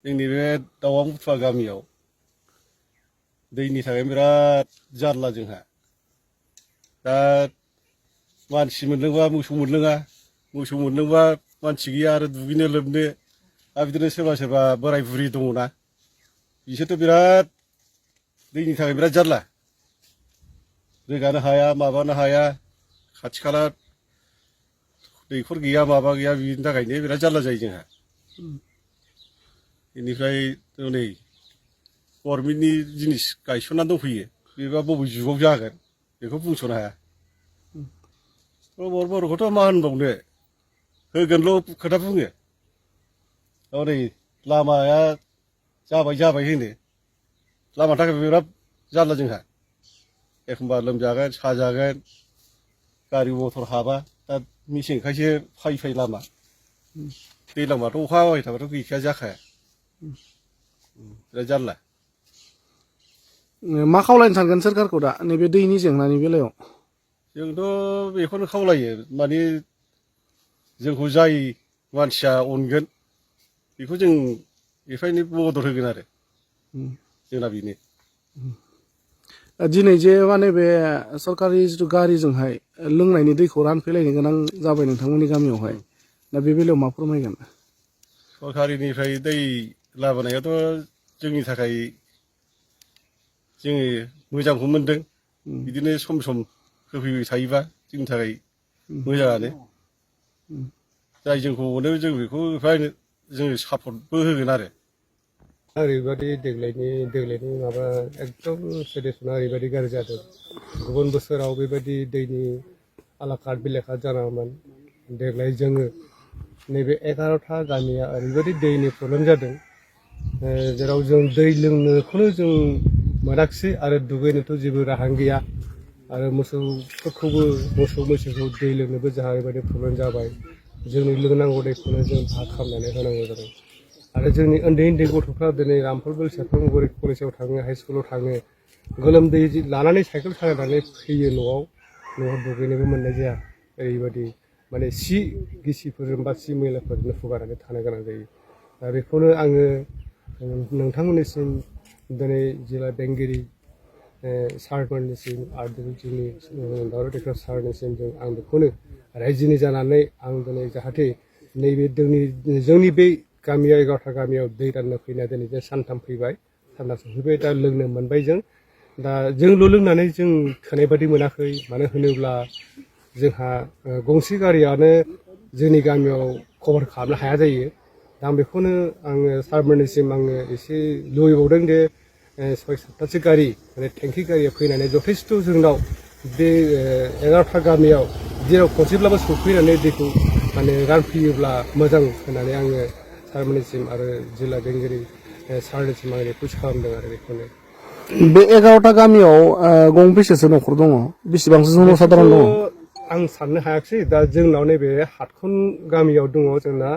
जोंनि बे दावां बुथुवा गामियाव दैनि थाखाय बिराद जारला जोंहा दा मानसि मोनलोंबा मोसौ मोनलोङा मोसौ मोनलोंबा मानसि गैया आरो दुगैनो लोबनो आरो बिदिनो सोरबा सोरबा बोराय बुरि दङना बिसोरथ' बिराद दैनि थाखाय बिराद जारला रोगानो हाया माबानो हाया खाथि खाला दैखर गैया माबा गैया बिनि थाखायनो बिराद जारला जायो जोंहा बेनिफ्राय नै गभर्नमेन्टनि जिनिस गायसननानै दंफैयो बेबा बबे जुगाव जागोन बेखौ बुंस'नो हाया बर'खौथ' मा होनबावनो होगोनल' खोथा बुङो हनै लामाया जाबाय होनो लामानि थाखाय बिराद जारला जोंहा एखमबा लोमजागोन साजागोन गारि मथर हाबा दा मेसेंखायसो फाय लामा दैज्लांबाथ' अखा हाबाय थाबाथ' गैखाया जाखाया बिराद जारला मा खावलायनो सानगोन सोरखारखौ दा नैबे दैनि जेंनानि बेलायाव जोंथ' बेखौनो खावलायो माने जोंखौ जाय मानसिया अनगोन बेखौ जों एफा एनै मदद होगोन आरो जोंना बेनो दिनै जे माने बे सरकारि जिथु गारिजोंहाय लोंनायनि दैखौ रानफैलायनो गोनां जाबाय नोंथांमोननि गामियावहाय दा बे बेलायाव मा फोरमायगोन सरकारिनिफ्राय दै लाबोनायाथ' जोंनि थाखाय जोङो मोजांखौ मोनदों बिदिनो सम सम होफैबाय थायोबा जोंनि थाखाय मोजाङानो जाय जोंखौ अनो जों बेखौ एफा एनै जोङो सापर्टबो होगोन आरो ओरैबायदि देग्लायनि माबा एकदम सिटुवेसना ओरैबायदि गाज्रि जादों गुबुन बोसोराव बेबायदि दैनि आलाकाट बिलाकाट जानाङामोन देग्लाय जोङो नैबे 11टा गामिया ओरैबायदि दैनि प्रब्लेम जादों जेराव जों दै लोंनोखौनो जों मोनाखिसै आरो दुगैनोथ' जेबो राहा गैया आरो मोसौ मैसोखौ दै लोंनोबो जोंहा ओरैबायदि प्रब्लेम जाबाय जोंनि लोंनांगौ दैखौनो जों भाग खालामनानै होनांगौ जादों आरो जोंनि उन्दै गथ'फ्रा दिनै रामफल सेरफांगुरि कलेजाव थाङो हाइ स्कुलाव थाङो गोलोमदै लानानै साइकेल सालायनानै फैयो न'आव दुगैनोबो मोननाय जाया ओरैबायदि माने सि गिसिफोरजों बा सि मैलाफोरजोंनो फुगारनानै थानो गोनां जायो दा बेखौनो आङो नोंथांमोननिसिम दिनै जिल्ला बेंगिरि सारमोननिसिम आरो जोंनि दावराव दैखा सारनिसिम आं बेखौनो रायजोनि जानानै आं दिनै जाहाथे नैबे जोंनि बे गामिया 11टा गामियाव दै राननो फैनाया दिनै जों सानथाम फैबाय सानथाम सफैबाय दा लोंनो मोनबाय जों दा जोंल' लोंनानै जों थोनाय बादि मोनाखै मानो होनोब्ला जोंहा गंसे गारियानो जोंनि गामियाव कभार खालामनो हाया जायो दा बेखौनो आङो सारमोननिसिम आङो एसे लुबैबावदों जे 6-7टासो गारि माने टेंकि गारिया फैनानै जथेस्थ' जोंनाव बे 11टा गामियाव जेराव खनसेब्लाबो सफैनानै दैखौ माने रानफैयोब्ला मोजां होननानै आङो सारमोननिसिम आरो जिल्ला बेंगिरि सारनिसिम आं रिकुवेस्ट खालामदों आरो बेखौनो बे 11टा गामियाव गंबेसेसो न'खर दङ बेसेबांसो जनसाधारन दङ आं साननो हायाखिसै दा जोंनाव नैबे हाटखन गामियाव दङ जोंना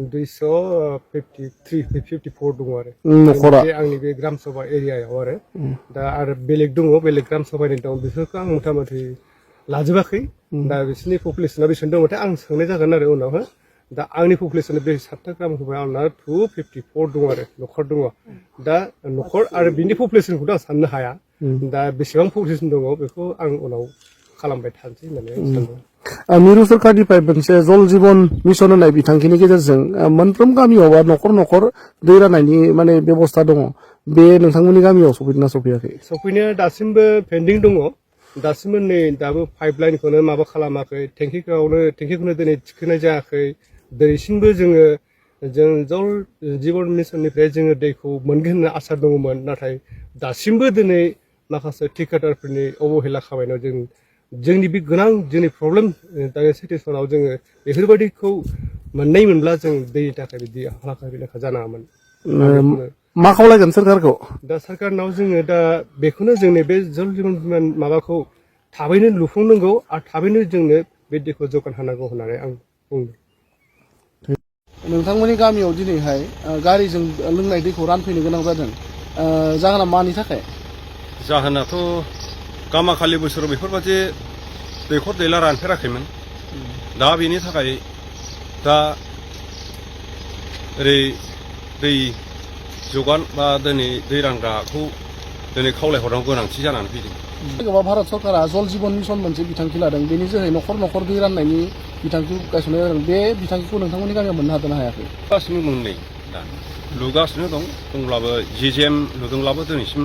254 दङ आरो न'खरा आंनि बे ग्राम सभा एरियायाव आरो दा आरो बेलेग दङ बेलेग ग्राम सभानि दं बेफोरखौ आं मथा मथि लाजोबाखै दा बिसोरनि पपुलेसना बेसेबां दंबाथाय आं सोंनाय जागोन आरो उनावहाय दा आंनि पपुलेसन बे 7टा ग्राम सभायाव आंना 254 दङ आरो न'खर दङ दा न'खर आरो बिनि पपुलेसनखौथ' आं साननो हाया दा बेसेबां पपुलेसन दङ बेखौ आं उनाव खालामबाय थानोसै होननानै आं सानदों मिरु सरकारनिफ्राय मोनसे जल जीवन मिशन होननाय बिथांखिनि गेजेरजों मोनफ्रोम गामियाव बा न'खर दै राननायनि माने बेबस्था दङ बे नोंथांमोननि गामियाव सफैदोंना सफैयाखै सफैनाया दासिमबो पेन्डिं दङ दासिमबो नै दाबो पाइपलाइनखौनो माबा खालामाखै टेंकिखौनो दिनै थिखोनाय जायाखै दिनैसिमबो जों जल जीवन मिशननिफ्राय जोङो दैखौ मोनगोन होनना आसा दङमोन नाथाय दासिमबो दिनै माखासे ठेकेदारफोरनि अबहेला खामायनायाव जोंनि बे गोनां जोंनि प्रब्लेम दा सिटुवेसनाव जोङो बेफोरबायदिखौ मोनब्ला जों दैनि थाखाय बिदि हालाखा बिलाखा जानाङामोन मा खावलायगोन सोरखारखौ दा सोरखारनाव जोङो दा बेखौनो जोंनि बे जल जीवन माबाखौ थाबैनो लुफुंनांगौ आरो थाबैनो जोंनो बे दैखौ जगान होनांगौ होननानै आं बुंदों नोंथांमोननि गामियाव दिनैहाय गारिजों लोंनाय दैखौ रानफैनो गोनां जादों जाहोना मानि थाखाय जाहोनाथ' गामाखालि बोसोराव बेफोरबायदि दैखर दैला रानफेराखैमोन दा बेनि थाखाय दा ओरै दै जौगान बा दिनै दै रानग्राखौ दिनै खावलायहरनांगौ गोनांथि जानानै फैदों। गोबां भारत सरकारा जल जीवन मिशन मोनसे बिथांखि लादों बेनि जोहै न'खर न'खर दै राननायनि बिथांखि गायसननाय जादों बे बिथांखिखौ नोंथांमोननि गामियाव मोननो हादों ना हायाखै? लुगासिनो दं नै दा लुगासिनो दं दंब्लाबो जिजेम लुदोंब्लाबो दिनैसिम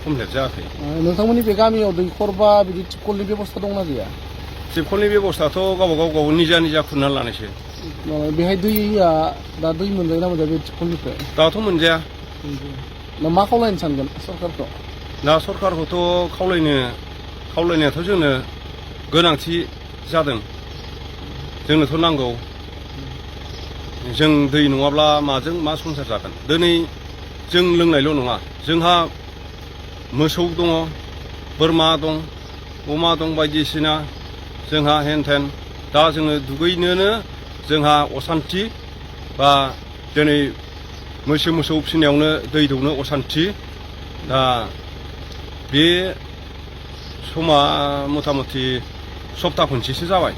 कमप्लिट जायाखै। नोंथांमोननि बे गामियाव दैखर बा बिदि टिपकलनि बेबस्था दंना गैया? टिपकलनि बेबस्थाथ' गाव निजा निजा खुरनानै लानायसो। बेहाय दैया दा दै मोनजायो ना मोनजाया बे टिपकलनिफ्राय? दाथ' मोनजाया। मा खावलायनो सानगोन सरकारखौ? दा सरकारखौथ' खावलायनायाथ' जोंनो गोनांथि जादों जोंनोथ' नांगौ जों दै नङाब्ला माजों मा संसार जागोन। दिनै जों लोंनायल' नङा जोंहा मोसौ दङ बोरमा दं अमा दं बायदिसिना जोंहा हेन थेन दा जोङो दुगैनोनो जोंहा असान्थि बा दिनै मोसौ फिसिनायावनो दै दौनो असान्थि दा बे समा मथा मथि सप्ता खनसेसो जाबाय।